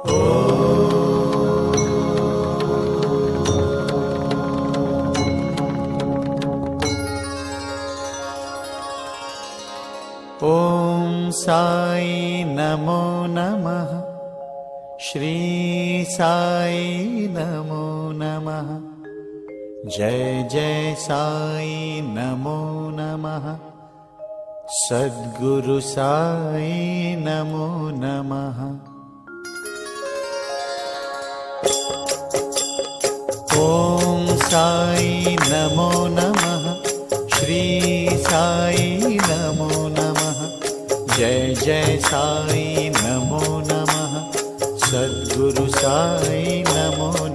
ॐ साई नमो नमः। श्री साई नमो नमः। जय जय साई नमो नमः। सद्गुरु साई नमो नमः। ॐ साई नमो नमः। श्री साई नमो नमः। जय जय साई नमो नमः। सद्गुरु साई नमो